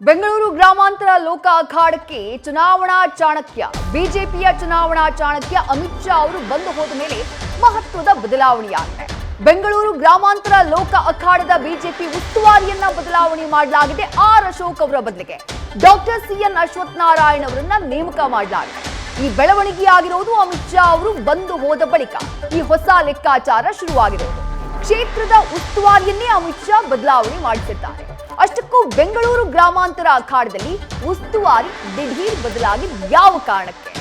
ಬೆಂಗಳೂರು ಗ್ರಾಮಾಂತರ ಲೋಕ ಅಖಾಡಕ್ಕೆ ಚುನಾವಣಾ ಚಾಣಕ್ಯ ಬಿಜೆಪಿಯ ಚುನಾವಣಾ ಚಾಣಕ್ಯ ಅಮಿತ್ ಶಾ ಅವರು ಬಂದು ಹೋದ ಮೇಲೆ ಮಹತ್ವದ ಬದಲಾವಣೆಯಾಗಿದೆ. ಬೆಂಗಳೂರು ಗ್ರಾಮಾಂತರ ಲೋಕ ಅಖಾಡದ ಬಿಜೆಪಿ ಉಸ್ತುವಾರಿಯನ್ನ ಬದಲಾವಣೆ ಮಾಡಲಾಗಿದೆ. ಆರ್ ಅಶೋಕ್ ಅವರ ಬದಲಿಗೆ ಡಾಕ್ಟರ್ ಸಿಎನ್ ಅಶ್ವಥ್ ನಾರಾಯಣ್ ಅವರನ್ನ ನೇಮಕ ಮಾಡಲಾಗಿದೆ. ಈ ಬೆಳವಣಿಗೆಯಾಗಿರೋದು ಅಮಿತ್ ಶಾ ಅವರು ಬಂದು ಹೋದ ಬಳಿಕ ಈ ಹೊಸ ಲೆಕ್ಕಾಚಾರ ಶುರುವಾಗಿರೋದು. ಕ್ಷೇತ್ರದ ಉಸ್ತುವಾರಿಯನ್ನೇ ಅಮಿತ್ ಶಾ ಬದಲಾವಣೆ ಮಾಡಿಸಿದ್ದಾರೆ. ಅಷ್ಟಕ್ಕೂ ಬೆಂಗಳೂರು ಗ್ರಾಮಾಂತರ ಅಖಾಡದಲ್ಲಿ ಉಸ್ತುವಾರಿ ದಿಢೀರ್ ಬದಲಾಗಿ ಯಾವ ಕಾರಣಕ್ಕೆ?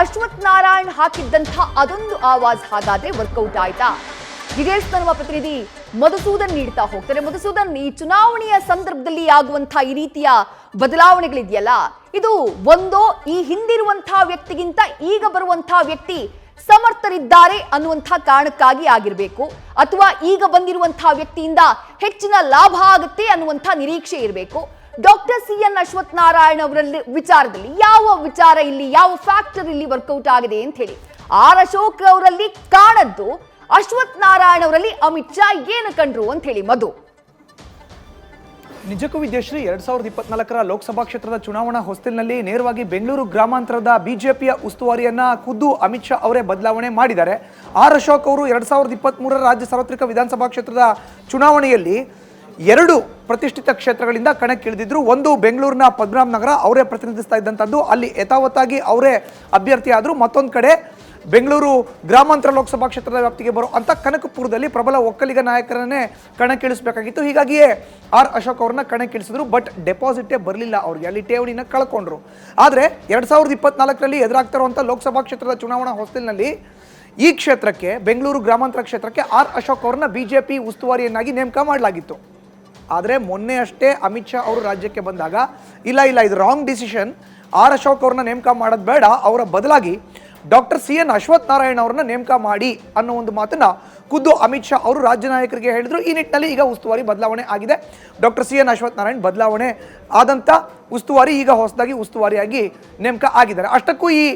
ಅಶ್ವಥ್ ನಾರಾಯಣ್ ಹಾಕಿದ್ದಂತಹ ಅದೊಂದು ಆವಾಜ್ ಹಾಗಾದ್ರೆ ವರ್ಕೌಟ್ ಆಯ್ತಾ? ಡೀಟೇಲ್ಸ್ ನಮ್ಮ ಪ್ರತಿನಿಧಿ ಮಧುಸೂದನ್ ನೀಡ್ತಾ ಹೋಗ್ತಾರೆ. ಮಧುಸೂದನ್, ಈ ಚುನಾವಣೆಯ ಸಂದರ್ಭದಲ್ಲಿ ಆಗುವಂತಹ ಈ ರೀತಿಯ ಬದಲಾವಣೆಗಳಿದೆಯಲ್ಲ, ಇದು ಒಂದೋ ಈ ಹಿಂದಿರುವಂತಹ ವ್ಯಕ್ತಿಗಿಂತ ಈಗ ಬರುವಂತಹ ವ್ಯಕ್ತಿ ಸಮರ್ಥರಿದ್ದಾರೆ ಅನ್ನುವಂತಹ ಕಾರಣಕ್ಕಾಗಿ ಆಗಿರಬೇಕು, ಅಥವಾ ಈಗ ಬಂದಿರುವಂತಹ ವ್ಯಕ್ತಿಯಿಂದ ಹೆಚ್ಚಿನ ಲಾಭ ಆಗುತ್ತೆ ಅನ್ನುವಂತಹ ನಿರೀಕ್ಷೆ ಇರಬೇಕು. ಡಾಕ್ಟರ್ ಸಿಎನ್ ಅಶ್ವಥ್ ನಾರಾಯಣ್ ಅವರಲ್ಲಿ ವಿಚಾರದಲ್ಲಿ ಯಾವ ವಿಚಾರ ಇಲ್ಲಿ, ಯಾವ ಫ್ಯಾಕ್ಟರ್ ಇಲ್ಲಿ ವರ್ಕೌಟ್ ಆಗಿದೆ ಅಂತ ಹೇಳಿ ಆರ್ ಅಶೋಕ್ ಅವರಲ್ಲಿ ಕಾಣದ್ದು, ಅಶ್ವಥ್ ನಾರಾಯಣ್ ಅವರಲ್ಲಿ ಅಮಿತ್ ಶಾ ಏನು ಕಂಡ್ರು ಅಂತ ಹೇಳಿ ಮಧು? ನಿಜಕ್ಕೂ ವಿದ್ಯಾಶ್ರೀ, 2024ರ ಲೋಕಸಭಾ ಕ್ಷೇತ್ರದ ಚುನಾವಣಾ ಹೊಸ್ತಿಲಿನಲ್ಲಿ ನೇರವಾಗಿ ಬೆಂಗಳೂರು ಗ್ರಾಮಾಂತರದ ಬಿಜೆಪಿಯ ಉಸ್ತುವಾರಿಯನ್ನ ಖುದ್ದು ಅಮಿತ್ ಶಾ ಅವರೇ ಬದಲಾವಣೆ ಮಾಡಿದ್ದಾರೆ. ಆರ್ ಅಶೋಕ್ ಅವರು 2023ರ ರಾಜ್ಯ ಸಾರ್ವತ್ರಿಕ ವಿಧಾನಸಭಾ ಕ್ಷೇತ್ರದ ಚುನಾವಣೆಯಲ್ಲಿ 2 ಪ್ರತಿಷ್ಠಿತ ಕ್ಷೇತ್ರಗಳಿಂದ ಕಣಕ್ಕಿಳಿದಿದ್ರು. ಒಂದು ಬೆಂಗಳೂರಿನ ಪದ್ಮನಾಭ ನಗರ, ಅವರೇ ಪ್ರತಿನಿಧಿಸ್ತಾ ಇದ್ದಂಥದ್ದು, ಅಲ್ಲಿ ಯಥಾವತ್ತಾಗಿ ಅವರೇ ಅಭ್ಯರ್ಥಿ ಆದರು. ಮತ್ತೊಂದು ಕಡೆ ಬೆಂಗಳೂರು ಗ್ರಾಮಾಂತರ ಲೋಕಸಭಾ ಕ್ಷೇತ್ರದ ವ್ಯಾಪ್ತಿಗೆ ಬರುವಂಥ ಕನಕಪುರದಲ್ಲಿ ಪ್ರಬಲ ಒಕ್ಕಲಿಗ ನಾಯಕರನ್ನೇ ಕಣಕ್ಕಿಳಿಸಬೇಕಾಗಿತ್ತು. ಹೀಗಾಗಿಯೇ ಆರ್ ಅಶೋಕ್ ಅವ್ರನ್ನ ಕಣಕ್ಕಿಳಿಸಿದ್ರು. ಬಟ್ ಡೆಪಾಸಿಟೇ ಬರಲಿಲ್ಲ ಅವ್ರಿಗೆ, ಅಲ್ಲಿ ಠೇವಣಿನ ಕಳ್ಕೊಂಡ್ರು. ಆದರೆ 2024ರಲ್ಲಿ ಎದುರಾಗ್ತಾ ಇರುವಂಥ ಲೋಕಸಭಾ ಕ್ಷೇತ್ರದ ಚುನಾವಣಾ ಹೊಸ್ತಿಲಿನಲ್ಲಿ ಈ ಕ್ಷೇತ್ರಕ್ಕೆ, ಬೆಂಗಳೂರು ಗ್ರಾಮಾಂತರ ಕ್ಷೇತ್ರಕ್ಕೆ ಆರ್ ಅಶೋಕ್ ಅವ್ರನ್ನ ಬಿಜೆಪಿ ಉಸ್ತುವಾರಿಯನ್ನಾಗಿ ನೇಮಕ ಮಾಡಲಾಗಿತ್ತು. ಆದರೆ ಮೊನ್ನೆ ಅಷ್ಟೇ ಅಮಿತ್ ಶಾ ಅವರು ರಾಜ್ಯಕ್ಕೆ ಬಂದಾಗ ಇಲ್ಲ ಇದು ರಾಂಗ್ ಡಿಸಿಷನ್, ಆರ್ ಅಶೋಕ್ ಅವ್ರನ್ನ ನೇಮಕ ಮಾಡೋದು ಬೇಡ, ಅವರ ಬದಲಾಗಿ ಡಾಕ್ಟರ್ ಸಿಎನ್ ಅಶ್ವಥ್ ನಾರಾಯಣ್ ಅವರನ್ನ ನೇಮಕ ಮಾಡಿ ಅನ್ನೋ ಒಂದು ಮಾತನ್ನ ಖುದ್ದು ಅಮಿತ್ ಶಾ ಅವರು ರಾಜ್ಯ ನಾಯಕರಿಗೆ ಹೇಳಿದ್ರು. ಈ ನಿಟ್ಟಿನಲ್ಲಿ ಈಗ ಉಸ್ತುವಾರಿ ಬದಲಾವಣೆ ಆಗಿದೆ. ಡಾಕ್ಟರ್ ಸಿಎನ್ ಅಶ್ವಥ್ ನಾರಾಯಣ್ ಬದಲಾವಣೆ ಆದಂಥ ಉಸ್ತುವಾರಿ ಈಗ ಹೊಸದಾಗಿ ಉಸ್ತುವಾರಿಯಾಗಿ ನೇಮಕ ಆಗಿದ್ದಾರೆ. ಅಷ್ಟಕ್ಕೂ ಈ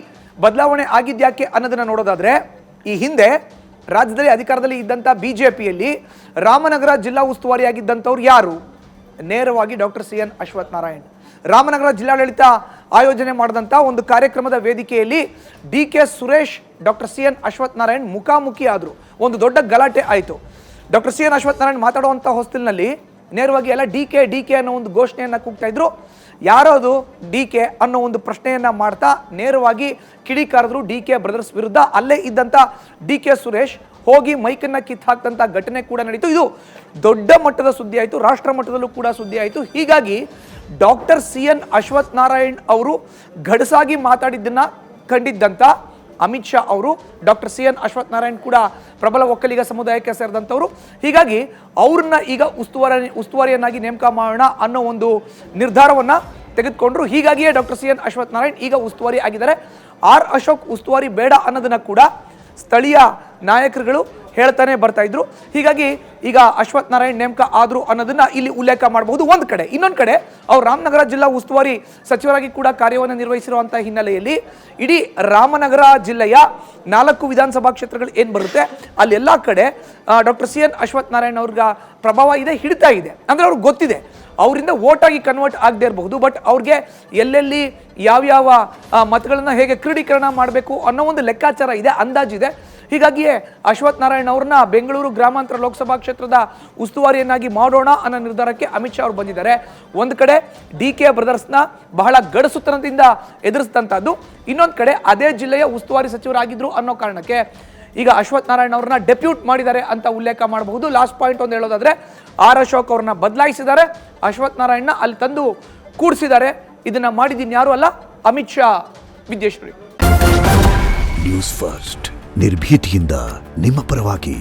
ಬದಲಾವಣೆ ಆಗಿದ್ಯಾಕೆ ಅನ್ನೋದನ್ನ ನೋಡೋದಾದ್ರೆ, ಈ ಹಿಂದೆ ರಾಜ್ಯದಲ್ಲಿ ಅಧಿಕಾರದಲ್ಲಿ ಇದ್ದಂಥ ಬಿಜೆಪಿಯಲ್ಲಿ ರಾಮನಗರ ಜಿಲ್ಲಾ ಉಸ್ತುವಾರಿಯಾಗಿದ್ದಂಥವ್ರು ಯಾರು? ನೇರವಾಗಿ ಡಾಕ್ಟರ್ ಸಿಎನ್ ಅಶ್ವಥ್ ನಾರಾಯಣ್. ರಾಮನಗರ ಜಿಲ್ಲಾಡಳಿತ ಆಯೋಜನೆ ಮಾಡಿದಂಥ ಒಂದು ಕಾರ್ಯಕ್ರಮದ ವೇದಿಕೆಯಲ್ಲಿ DK Suresh doctor C N Ashwath Narayan ಮುಖಾಮುಖಿ ಆದರು. ಒಂದು ದೊಡ್ಡ ಗಲಾಟೆ ಆಯಿತು. ಡಾಕ್ಟರ್ ಸಿಎನ್ ಅಶ್ವಥ್ ನಾರಾಯಣ್ ಮಾತಾಡುವಂಥ ಹೊಸ್ತಿಲಿನಲ್ಲಿ ನೇರವಾಗಿ ಎಲ್ಲ ಡಿ ಕೆ ಅನ್ನೋ ಒಂದು ಘೋಷಣೆಯನ್ನು ಕೂಗ್ತಾ ಇದ್ರು. ಯಾರೋದು DK ಅನ್ನೋ ಒಂದು ಪ್ರಶ್ನೆಯನ್ನ ಮಾಡ್ತಾ ನೇರವಾಗಿ ಕಿಡಿಕಾರದ್ರು DK ಬ್ರದರ್ಸ್ ವಿರುದ್ಧ. ಅಲ್ಲೇ ಇದ್ದಂಥ DK ಸುರೇಶ್ ಹೋಗಿ ಮೈಕನ್ನ ಕಿತ್ತಾಕ್ತಂಥ ಘಟನೆ ಕೂಡ ನಡೀತು. ಇದು ದೊಡ್ಡ ಮಟ್ಟದ ಸುದ್ದಿ ಆಯಿತು, ರಾಷ್ಟ್ರ ಮಟ್ಟದಲ್ಲೂ ಕೂಡ ಸುದ್ದಿ ಆಯಿತು. ಹೀಗಾಗಿ ಡಾಕ್ಟರ್ ಸಿಎನ್ ಅಶ್ವಥ್ ನಾರಾಯಣ್ ಅವರು ಗಡಸಾಗಿ ಮಾತಾಡಿದ್ದನ್ನ ಕಂಡಿದ್ದಂಥ ಅಮಿತ್ ಶಾ ಅವರು, ಡಾಕ್ಟರ್ ಸಿಎನ್ ಅಶ್ವಥ್ ನಾರಾಯಣ್ ಕೂಡ ಪ್ರಬಲ ಒಕ್ಕಲಿಗ ಸಮುದಾಯಕ್ಕೆ ಸೇರಿದಂಥವರು. ಹೀಗಾಗಿ ಅವ್ರನ್ನ ಈಗ ಉಸ್ತುವಾರಿಯನ್ನಾಗಿ ನೇಮಕ ಮಾಡೋಣ ಅನ್ನೋ ಒಂದು ನಿರ್ಧಾರವನ್ನ ತೆಗೆದುಕೊಂಡ್ರು. ಹೀಗಾಗಿಯೇ ಡಾಕ್ಟರ್ ಸಿಎನ್ ಅಶ್ವಥ್ ನಾರಾಯಣ್ ಈಗ ಉಸ್ತುವಾರಿ ಆಗಿದ್ದಾರೆ. ಆರ್ ಅಶೋಕ್ ಉಸ್ತುವಾರಿ ಬೇಡ ಅನ್ನೋದನ್ನ ಕೂಡ ಸ್ಥಳೀಯ ನಾಯಕರುಗಳು ಹೇಳ್ತಾನೆ ಬರ್ತಾ ಇದ್ರು. ಹೀಗಾಗಿ ಈಗ ಅಶ್ವಥ್ ನಾರಾಯಣ್ ನೇಮಕ ಆದ್ರು ಅನ್ನೋದನ್ನ ಇಲ್ಲಿ ಉಲ್ಲೇಖ ಮಾಡಬಹುದು ಒಂದು ಕಡೆ. ಇನ್ನೊಂದು ಕಡೆ ಅವ್ರು ರಾಮನಗರ ಜಿಲ್ಲಾ ಉಸ್ತುವಾರಿ ಸಚಿವರಾಗಿ ಕೂಡ ಕಾರ್ಯವನ್ನು ನಿರ್ವಹಿಸಿರುವಂತಹ ಹಿನ್ನೆಲೆಯಲ್ಲಿ ಇಡೀ ರಾಮನಗರ ಜಿಲ್ಲೆಯ 4 ವಿಧಾನಸಭಾ ಕ್ಷೇತ್ರಗಳು ಏನು ಬರುತ್ತೆ ಅಲ್ಲೆಲ್ಲ ಕಡೆ ಡಾಕ್ಟರ್ ಸಿಎನ್ ಅಶ್ವಥ್ ನಾರಾಯಣ್ ಅವ್ರಿಗೆ ಪ್ರಭಾವ ಇದೆ, ಹಿಡಿತಾ ಇದೆ. ಅಂದ್ರೆ ಅವ್ರಿಗೆ ಗೊತ್ತಿದೆ ಅವರಿಂದ ವೋಟ್ ಆಗಿ ಕನ್ವರ್ಟ್ ಆಗದೆ ಇರಬಹುದು, ಬಟ್ ಅವ್ರಿಗೆ ಎಲ್ಲೆಲ್ಲಿ ಯಾವ್ಯಾವ ಮತಗಳನ್ನ ಹೇಗೆ ಕ್ರೋಢೀಕರಣ ಮಾಡಬೇಕು ಅನ್ನೋ ಒಂದು ಲೆಕ್ಕಾಚಾರ ಇದೆ, ಅಂದಾಜಿದೆ. ಹೀಗಾಗಿಯೇ ಅಶ್ವಥ್ ನಾರಾಯಣ್ ಅವ್ರನ್ನ ಬೆಂಗಳೂರು ಗ್ರಾಮಾಂತರ ಲೋಕಸಭಾ ಕ್ಷೇತ್ರದ ಉಸ್ತುವಾರಿಯನ್ನಾಗಿ ಮಾಡೋಣ ಅನ್ನೋ ನಿರ್ಧಾರಕ್ಕೆ ಅಮಿತ್ ಶಾ ಅವರು ಬಂದಿದ್ದಾರೆ. ಒಂದು ಕಡೆ DK ಬ್ರದರ್ಸ್ನ ಬಹಳ ಗಡಸುತನದಿಂದ ಎದುರಿಸಿದಂಥದ್ದು, ಇನ್ನೊಂದು ಕಡೆ ಅದೇ ಜಿಲ್ಲೆಯ ಉಸ್ತುವಾರಿ ಸಚಿವರಾಗಿದ್ರು ಅನ್ನೋ ಕಾರಣಕ್ಕೆ ಈಗ ಅಶ್ವಥ್ ನಾರಾಯಣ್ ಅವ್ರನ್ನ ಡೆಪ್ಯೂಟ್ ಮಾಡಿದ್ದಾರೆ ಅಂತ ಉಲ್ಲೇಖ ಮಾಡಬಹುದು. ಲಾಸ್ಟ್ ಪಾಯಿಂಟ್ ಒಂದು ಹೇಳೋದಾದ್ರೆ, ಆರ್ ಅಶೋಕ್ ಅವ್ರನ್ನ ಬದಲಾಯಿಸಿದ್ದಾರೆ, ಅಶ್ವಥ್ ನಾರಾಯಣ್ನ ಅಲ್ಲಿ ತಂದು ಕೂಡಿಸಿದ್ದಾರೆ. ಇದನ್ನ ಮಾಡಿದ್ದೀನಿ ಯಾರು ಅಲ್ಲ, ಅಮಿತ್ ಶಾ. ವಿದ್ಯೇಶ್ವರಿ, ನ್ಯೂಸ್ ಫಸ್ಟ್ ನಿರ್ಭೀತಿಯಿಂದ ನಿಮ್ಮ ಪರವಾಗಿ.